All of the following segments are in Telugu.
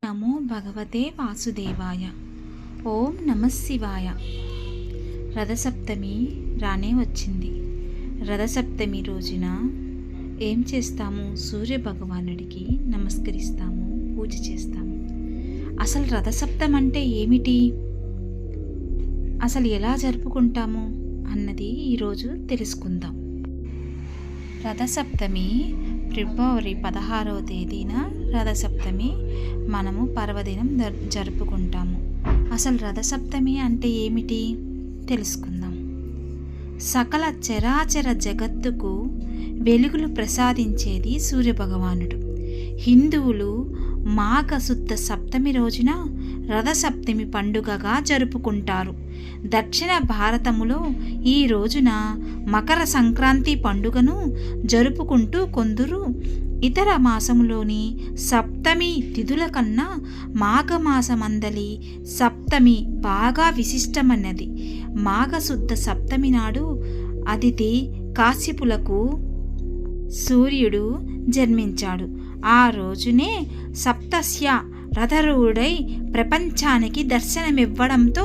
నమో భగవతే వాసుదేవాయ. ఓం నమః శివాయ. రథసప్తమి రానే వచ్చింది. రథసప్తమి రోజున ఏం చేస్తాము? సూర్య భగవానుడికి నమస్కరిస్తాము, పూజ చేస్తాము. అసలు రథసప్తమి అంటే ఏమిటి, అసలు ఎలా జరుపుకుంటాము అన్నది ఈరోజు తెలుసుకుందాం. రథసప్తమి ఫిబ్రవరి 16వ తేదీన రథసప్తమి మనము పర్వదినం జరుపుకుంటాము. అసలు రథసప్తమి అంటే ఏమిటి తెలుసుకుందాం. సకల చరాచర జగత్తుకు వెలుగులు ప్రసాదించేది సూర్యభగవానుడు. హిందువులు మాఘ శుద్ధ సప్తమి రోజున రథసప్తమి పండుగగా జరుపుకుంటారు. దక్షిణ భారతములో ఈ రోజున మకర సంక్రాంతి పండుగను జరుపుకుంటూ కొందరు ఇతర మాసములోని సప్తమి తిథుల కన్నా మాఘమాసమందలి సప్తమి బాగా విశిష్టమన్నది. మాఘశుద్ధ సప్తమి నాడు అదితి కాశ్యపులకు సూర్యుడు జన్మించాడు. ఆ రోజునే సప్తస్య రథరూఢై ప్రపంచానికి దర్శనమివ్వడంతో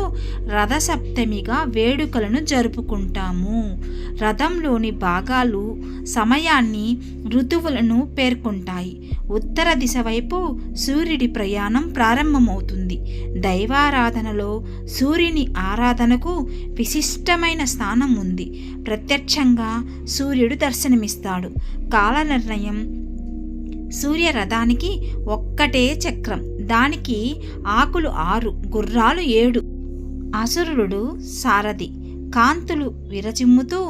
రథసప్తమిగా వేడుకలను జరుపుకుంటాము. రథంలోని భాగాలు సమయాన్ని, ఋతువులను పేర్కొంటాయి. ఉత్తర దిశ వైపు సూర్యుడి ప్రయాణం ప్రారంభమవుతుంది. దైవారాధనలో సూర్యుని ఆరాధనకు విశిష్టమైన స్థానం ఉంది. ప్రత్యక్షంగా సూర్యుడు దర్శనమిస్తాడు. కాల నిర్ణయం. సూర్యరథానికి ఒక్కటే చక్రం, దానికి ఆకులు 6, గుర్రాలు 7. అసురుడు సారథి. కాంతులు విరచిమ్ముతూ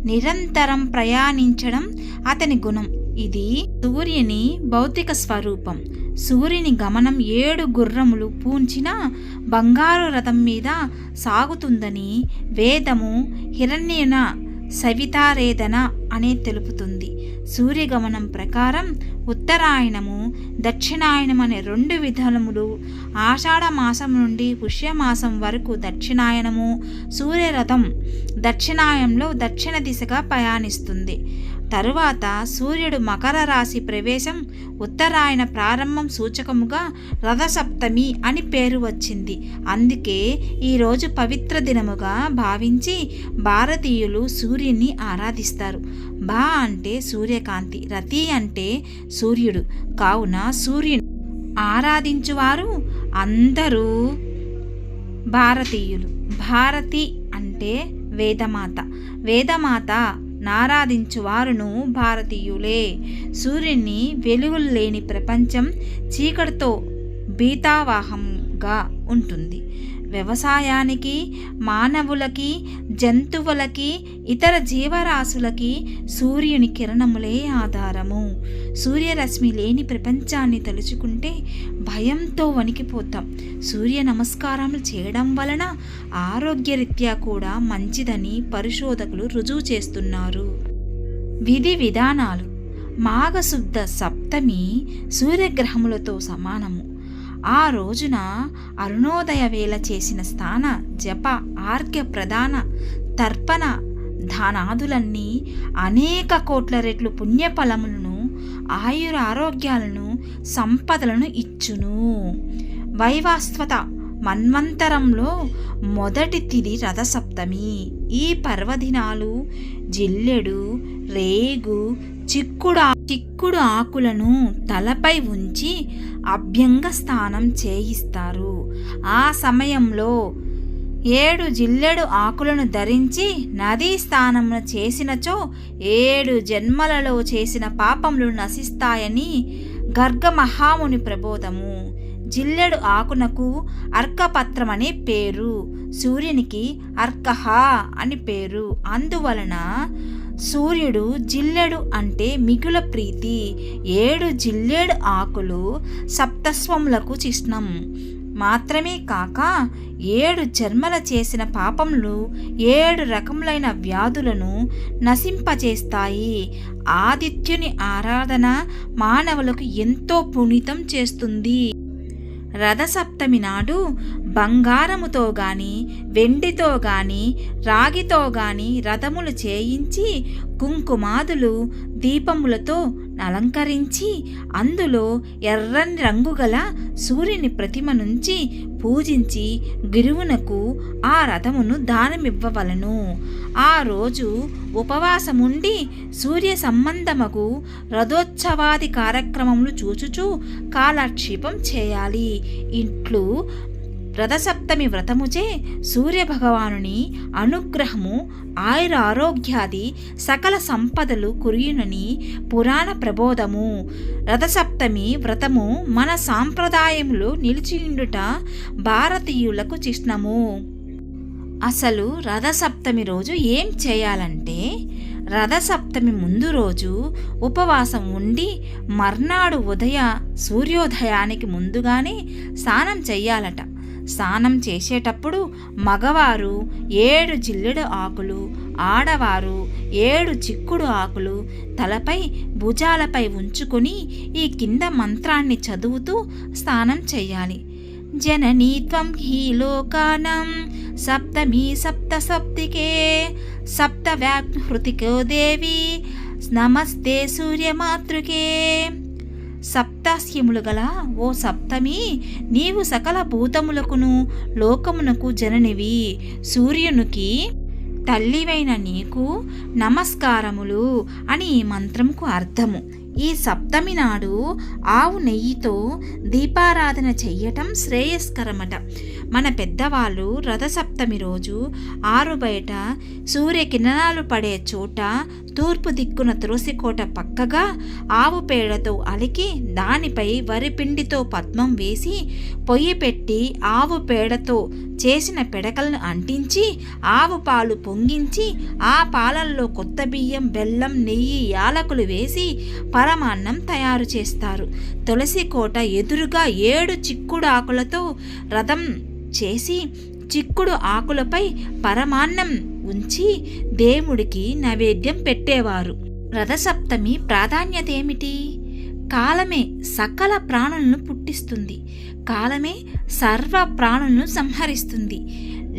నిరంతరం ప్రయాణించడం అతని గుణం. ఇది సూర్యుని భౌతిక స్వరూపం. సూర్యుని గమనం 7 గుర్రములు పూంచిన బంగారు రథం మీద సాగుతుందని వేదము హిరణ్యన సవితారేదన అనే తెలుపుతుంది. సూర్యగమనం ప్రకారం ఉత్తరాయణము, దక్షిణాయనం అనే 2 విధానములు. ఆషాఢ మాసం నుండి పుష్యమాసం వరకు దక్షిణాయనము. సూర్యరథం దక్షిణాయనంలో దక్షిణ దిశగా ప్రయాణిస్తుంది. తరువాత సూర్యుడు మకర రాశి ప్రవేశం, ఉత్తరాయణ ప్రారంభం సూచకముగా రథసప్తమి అని పేరు వచ్చింది. అందుకే ఈరోజు పవిత్ర దినముగా భావించి భారతీయులు సూర్యుని ఆరాధిస్తారు. బా అంటే సూర్యకాంతి, రతి అంటే సూర్యుడు. కావున సూర్యుని ఆరాధించువారు అందరూ భారతీయులు. భారతి అంటే వేదమాత. వేదమాత నారాధించువారును భారతీయులే. సూర్యుని వెలుగులు లేని ప్రపంచం చీకటితో భీతావాహంగా ఉంటుంది. వ్యవసాయానికి, మానవులకి, జంతువులకి, ఇతర జీవరాశులకి సూర్యుని కిరణములే ఆధారము. సూర్యరశ్మి లేని ప్రపంచాన్ని తలుచుకుంటే భయంతో వణికిపోతాం. సూర్య నమస్కారాలు చేయడం వలన ఆరోగ్యరీత్యా కూడా మంచిదని పరిశోధకులు రుజువు చేస్తున్నారు. విధి విధానాలు. మాఘశుద్ధ సప్తమి సూర్యగ్రహములతో సమానము. ఆ రోజున అరుణోదయ వేళ చేసిన స్నాన, జప, ఆర్ఘ్య ప్రదాన, తర్పణ దానాదులన్నీ అనేక కోట్ల రెట్లు పుణ్యఫలములను, ఆయురారోగ్యాలను, సంపదలను ఇచ్చును. వైవాస్వత మన్వంతరంలో మొదటి తిథి రథసప్తమి. ఈ పర్వదినాలు జిల్లెడు, రేగు, చిక్కుడు ఆకులను తలపై ఉంచి అభ్యంగ స్నానం చేయిస్తారు. ఆ సమయంలో 7 జిల్లెడు ఆకులను ధరించి నదీ స్నానమును చేసినచో 7 జన్మలలో చేసిన పాపములు నశిస్తాయని గర్గ మహాముని ప్రబోధము. జిల్లెడు ఆకునకు అర్కపత్రం అనే పేరు, సూర్యునికి అర్కహ అని పేరు. అందువలన సూర్యుడు జిల్లెడు అంటే మిగుల ప్రీతి. 7 జిల్లెడు ఆకులు సప్తస్వములకు చిహ్నం మాత్రమే కాక 7 జన్మల చేసిన పాపములు 7 రకములైన వ్యాధులను నశింపచేస్తాయి. ఆదిత్యుని ఆరాధన మానవులకు ఎంతో పునీతం చేస్తుంది. రథసప్తమి నాడు బంగారముతో గాని, వెండితో గాని, రాగితో గాని రథములు చేయించి కుంకుమాదులు, దీపములతో అలంకరించి అందులో ఎర్రని రంగు గల సూర్యుని ప్రతిమ నుంచి పూజించి గిరువునకు ఆ రథమును దానమివ్వవలను. ఆ రోజు ఉపవాసముండి సూర్య సంబంధమగు రథోత్సవాది కార్యక్రమములు చూచుచూ కాలక్షేపం చేయాలి. ఇట్లు రథసప్తమి వ్రతముచే సూర్యభగవానుని అనుగ్రహము ఆయురారోగ్యాది సకల సంపదలు కురియునని పురాణ ప్రబోధము. రథసప్తమి వ్రతము మన సాంప్రదాయములో నిలిచియుండుట భారతీయులకు చిహ్నము. అసలు రథసప్తమి రోజు ఏం చేయాలంటే, రథసప్తమి ముందు రోజు ఉపవాసం ఉండి మర్నాడు సూర్యోదయానికి ముందుగానే స్నానం చెయ్యాలట. స్నానం చేసేటప్పుడు మగవారు 7 జిల్లెడు ఆకులు, ఆడవారు 7 చిక్కుడు ఆకులు తలపై భుజాలపై ఉంచుకొని ఈ కింద మంత్రాన్ని చదువుతూ స్నానం చేయాలి. జననీ త్వం హి లోకానాం సప్తమి సప్త సప్తికే సప్త వ్యాహృతికో దేవి నమస్తే సూర్యమాతృకే. సప్తాస్యములు గల ఓ సప్తమి, నీవు సకల భూతములకును లోకమునకు జననివి. సూర్యునికి తల్లివైన నీకు నమస్కారములు అని ఈ మంత్రంకు అర్థము. ఈ సప్తమి నాడు ఆవు నెయ్యితో దీపారాధన చెయ్యటం శ్రేయస్కరమట. మన పెద్దవాళ్ళు రథసప్తమి రోజు ఆరు బయట సూర్యకిరణాలు పడే చోట తూర్పు దిక్కున తులసికోట పక్కగా ఆవు పేడతో అలికి దానిపై వరిపిండితో పద్మం వేసి పొయ్యి పెట్టి ఆవు పేడతో చేసిన పిడకలను అంటించి ఆవు పాలు పొంగించి ఆ పాలల్లో కొత్త బియ్యం, బెల్లం, నెయ్యి, యాలకులు వేసి పరమాన్నం తయారు చేస్తారు. తులసి కోట ఎదురుగా 7 చిక్కుడు ఆకులతో రథం చేసి చిక్కుడు ఆకులపై పరమాన్నం ఉంచి దేవుడికి నైవేద్యం పెట్టేవారు. రథసప్తమి ప్రాధాన్యత ఏమిటి? కాలమే సకల ప్రాణులను పుట్టిస్తుంది. కాలమే సర్వ ప్రాణులను సంహరిస్తుంది.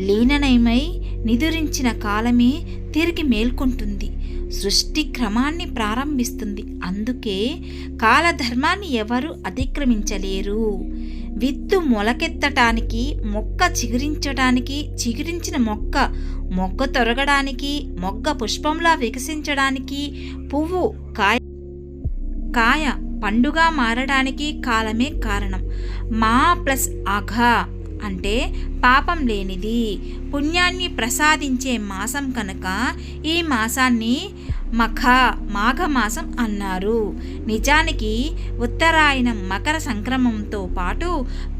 లీననయమై నిదురించిన కాలమే తిరిగి మేల్కొంటుంది. సృష్టి క్రమాన్ని ప్రారంభిస్తుంది. అందుకే కాలధర్మాన్ని ఎవరు అతిక్రమించలేరు. విత్తు మొలకెత్తటానికి, మొక్క చిగురించడానికి, చిగురించిన మొగ్గ తొరగడానికి, మొగ్గ పుష్పంలా వికసించడానికి, పువ్వు కాయ పండుగా మారడానికి కాలమే కారణం. మా ప్లస్ అఘ అంటే పాపం లేనిది, పుణ్యాన్ని ప్రసాదించే మాసం కనుక ఈ మాసాన్ని మాఘమాసం అన్నారు. నిజానికి ఉత్తరాయణం మకర సంక్రమంతో పాటు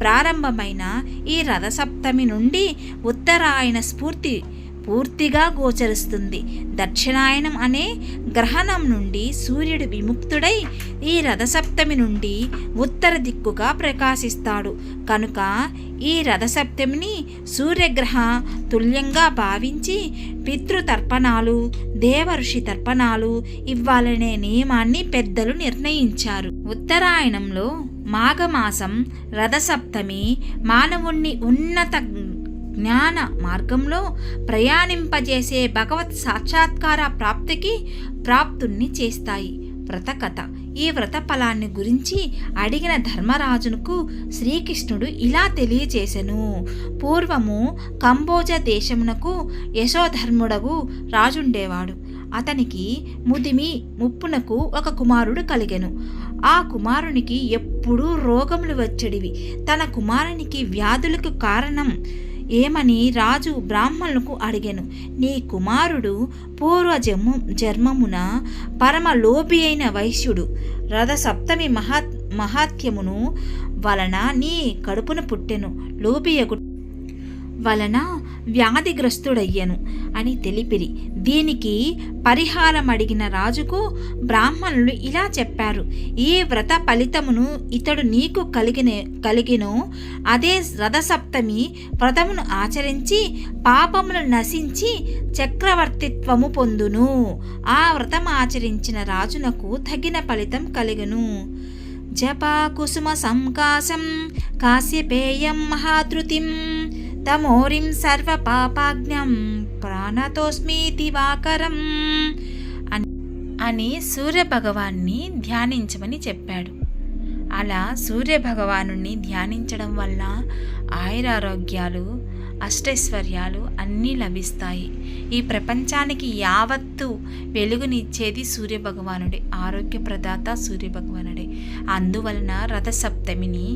ప్రారంభమైన ఈ రథసప్తమి నుండి ఉత్తరాయణ స్ఫూర్తి పూర్తిగా గోచరిస్తుంది. దక్షిణాయనం అనే గ్రహణం నుండి సూర్యుడు విముక్తుడై ఈ రథసప్తమి నుండి ఉత్తర దిక్కుగా ప్రకాశిస్తాడు. కనుక ఈ రథసప్తమిని సూర్యగ్రహ తుల్యంగా భావించి పితృతర్పణాలు, దేవఋషి తర్పణాలు ఇవ్వాలనే నియమాన్ని పెద్దలు నిర్ణయించారు. ఉత్తరాయణంలో మాఘమాసం రథసప్తమి మానవుణ్ణి ఉన్నత జ్ఞాన మార్గంలో ప్రయాణింపజేసే భగవత్ సాక్షాత్కార ప్రాప్తుణ్ణి చేస్తాయి. వ్రతకథ. ఈ వ్రత ఫలాన్ని గురించి అడిగిన ధర్మరాజునకు శ్రీకృష్ణుడు ఇలా తెలియచేసెను. పూర్వము కంబోజ దేశమునకు యశోధర్ముడగు రాజుండేవాడు. అతనికి ముప్పునకు ఒక కుమారుడు కలిగెను. ఆ కుమారునికి ఎప్పుడూ రోగములు వచ్చేటివి. తన కుమారునికి వ్యాధులకు కారణం ఏమని రాజు బ్రాహ్మణులకు అడిగెను. నీ కుమారుడు జన్మమున పరమలోభి అయిన వైశ్యుడు. రథసప్తమి మహాత్యమును వలన నీ కడుపున పుట్టెను. లోభియగు వలన వ్యాధిగ్రస్తుడయ్యను అని తెలిపిరి. దీనికి పరిహారం అడిగిన రాజుకు బ్రాహ్మణులు ఇలా చెప్పారు. ఈ వ్రత ఫలితమును ఇతడు నీకు కలిగినో అదే రథసప్తమి వ్రతమును ఆచరించి పాపమును నశించి చక్రవర్తిత్వము పొందును. ఆ వ్రతం ఆచరించిన రాజునకు తగిన ఫలితం కలిగను. జపా కుసుమ సంకాశం కాశ్యపేయం మహాధృతిం తమోరిం సర్వ పాపాజ్ఞం ప్రాణతోస్మి దివాకరం అని సూర్యభగవాన్ని ధ్యానించమని చెప్పాడు. అలా సూర్యభగవాను ధ్యానించడం వల్ల ఆయురారోగ్యాలు, అష్టైశ్వర్యాలు అన్నీ లభిస్తాయి. ఈ ప్రపంచానికి యావత్తు వెలుగునిచ్చేది సూర్యభగవానుడే, ఆరోగ్య ప్రదాత సూర్యభగవానుడే. అందువలన రథసప్తమిని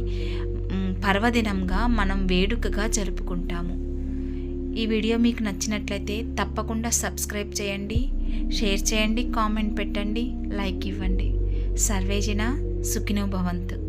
పర్వదినంగా మనం వేడుకగా జరుపుకుంటాము. ఈ వీడియో మీకు నచ్చినట్లయితే తప్పకుండా సబ్స్క్రైబ్ చేయండి, షేర్ చేయండి, కామెంట్ పెట్టండి, లైక్ ఇవ్వండి. సర్వేజన సుఖినో భవంతు.